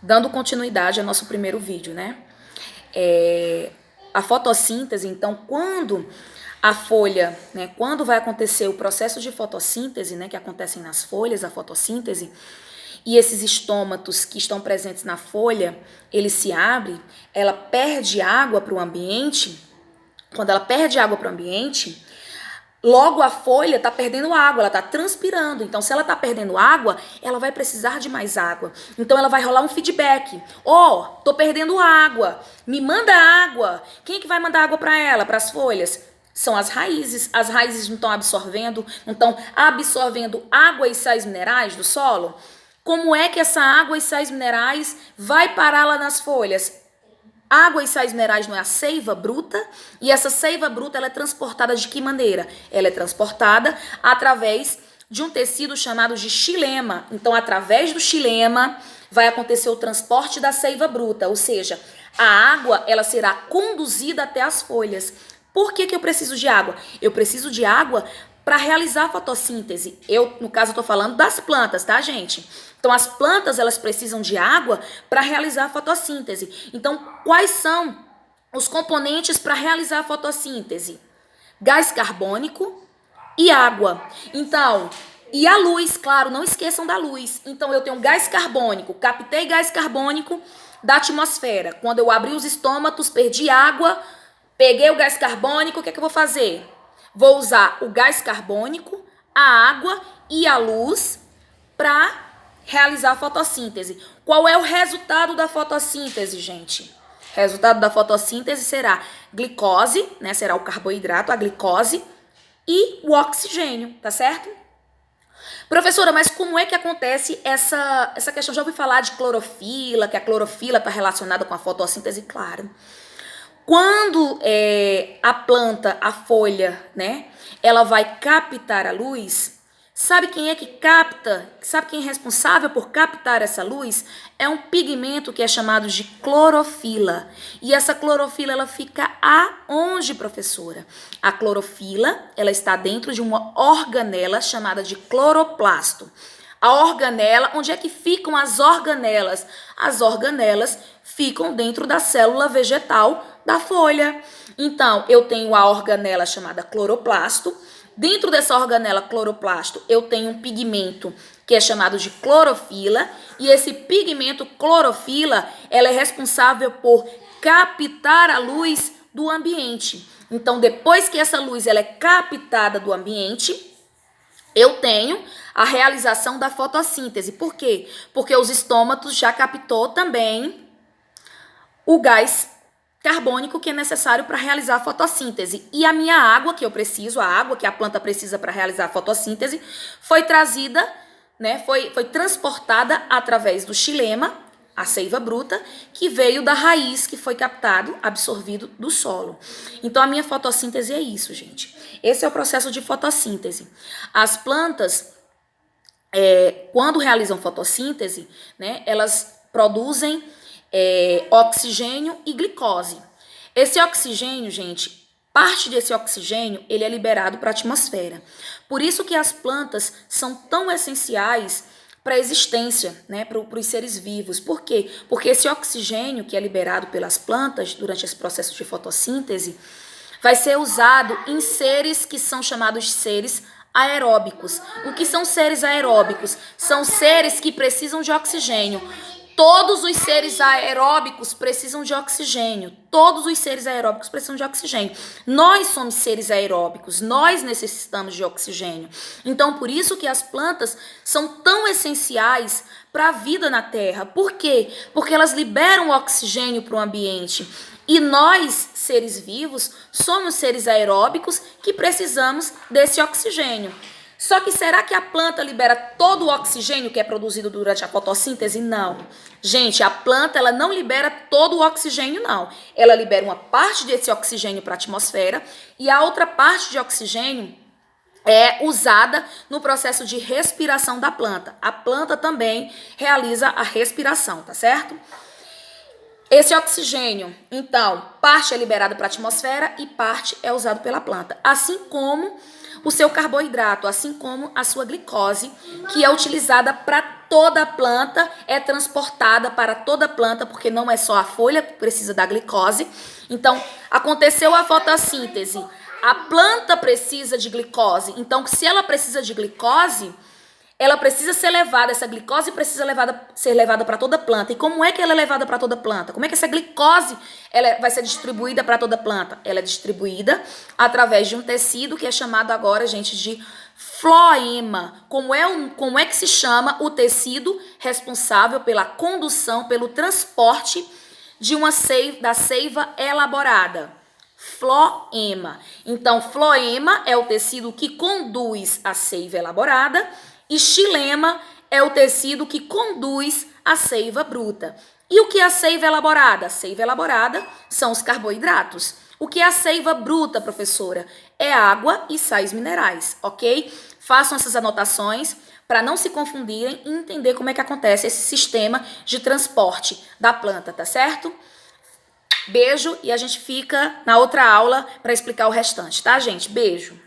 Dando continuidade ao nosso primeiro vídeo, né? A fotossíntese, então, quando a folha, né, quando vai acontecer o processo de fotossíntese, né, que acontecem nas folhas, a fotossíntese, e esses estômatos que estão presentes na folha, ele se abre, ela perde água para o ambiente. Quando ela perde água para o ambiente, logo a folha está perdendo água, ela está transpirando. Então, se ela está perdendo água, ela vai precisar de mais água. Então, ela vai rolar um feedback. Tô perdendo água, me manda água. Quem é que vai mandar água para ela, para as folhas? São as raízes. As raízes não estão absorvendo água e sais minerais do solo. Como é que essa água e sais minerais vai parar lá nas folhas? Água e sais minerais não é a seiva bruta, e essa seiva bruta ela é transportada de que maneira? Ela é transportada através de um tecido chamado de xilema. Então, através do xilema vai acontecer o transporte da seiva bruta, ou seja, a água ela será conduzida até as folhas. Por que eu preciso de água? Eu preciso de água para realizar a fotossíntese. No caso, estou falando das plantas, tá, gente? Então, as plantas, elas precisam de água para realizar a fotossíntese. Então, quais são os componentes para realizar a fotossíntese? Gás carbônico e água. Então, e a luz, claro, não esqueçam da luz. Então, eu tenho gás carbônico, captei gás carbônico da atmosfera. Quando eu abri os estômatos, perdi água, peguei o gás carbônico, o que é que eu vou fazer? Vou usar o gás carbônico, a água e a luz para realizar a fotossíntese. Qual é o resultado da fotossíntese, gente? O resultado da fotossíntese será glicose, né? Será o carboidrato, a glicose e o oxigênio, tá certo? Professora, mas como é que acontece essa questão? Já ouvi falar de clorofila, que a clorofila está relacionada com a fotossíntese, claro. Quando a planta, a folha, né, ela vai captar a luz, sabe quem é que capta? Sabe quem é responsável por captar essa luz? É um pigmento que é chamado de clorofila. E essa clorofila, ela fica aonde, professora? A clorofila, ela está dentro de uma organela chamada de cloroplasto. A organela, onde é que ficam as organelas? As organelas ficam dentro da célula vegetal da folha. Então, eu tenho a organela chamada cloroplasto. Dentro dessa organela cloroplasto, eu tenho um pigmento que é chamado de clorofila. E esse pigmento clorofila, ela é responsável por captar a luz do ambiente. Então, depois que essa luz ela é captada do ambiente, eu tenho a realização da fotossíntese. Por quê? Porque os estômatos já captou também o gás carbônico que é necessário para realizar a fotossíntese. E a minha água que eu preciso, a água que a planta precisa para realizar a fotossíntese, foi trazida, né, foi transportada através do xilema, a seiva bruta, que veio da raiz que foi captado, absorvido do solo. Então, a minha fotossíntese é isso, gente. Esse é o processo de fotossíntese. As plantas, quando realizam fotossíntese, né, elas produzem oxigênio e glicose. Esse oxigênio, gente, parte desse oxigênio, ele é liberado para a atmosfera. Por isso que as plantas são tão essenciais para a existência, né, para os seres vivos. Por quê? Porque esse oxigênio que é liberado pelas plantas durante esse processo de fotossíntese vai ser usado em seres que são chamados seres aeróbicos. O que são seres aeróbicos? São seres que precisam de oxigênio. Todos os seres aeróbicos precisam de oxigênio. Todos os seres aeróbicos precisam de oxigênio. Nós somos seres aeróbicos, nós necessitamos de oxigênio. Então, por isso que as plantas são tão essenciais para a vida na Terra. Por quê? Porque elas liberam oxigênio para o ambiente. E nós, seres vivos, somos seres aeróbicos que precisamos desse oxigênio. Só que será que a planta libera todo o oxigênio que é produzido durante a fotossíntese? Não. Gente, a planta ela não libera todo o oxigênio, não. Ela libera uma parte desse oxigênio para a atmosfera e a outra parte de oxigênio é usada no processo de respiração da planta. A planta também realiza a respiração, tá certo? Esse oxigênio, então, parte é liberado para a atmosfera e parte é usado pela planta. Assim como o seu carboidrato, assim como a sua glicose, que é utilizada para toda a planta, é transportada para toda a planta, porque não é só a folha que precisa da glicose. Então, aconteceu a fotossíntese, a planta precisa de glicose. Então, se ela precisa de glicose, ela precisa ser levada, essa glicose precisa ser levada para toda a planta. E como é que ela é levada para toda a planta? Como é que essa glicose vai ser distribuída para toda a planta? Ela é distribuída através de um tecido que é chamado agora, gente, de floema. Como é que se chama o tecido responsável pela condução, pelo transporte da seiva elaborada? Floema. Então, floema é o tecido que conduz a seiva elaborada e xilema é o tecido que conduz a seiva bruta. E o que é a seiva elaborada? A seiva elaborada são os carboidratos. O que é a seiva bruta, professora? É água e sais minerais, ok? Façam essas anotações para não se confundirem e entender como é que acontece esse sistema de transporte da planta, tá certo? Beijo e a gente fica na outra aula para explicar o restante, tá, gente? Beijo!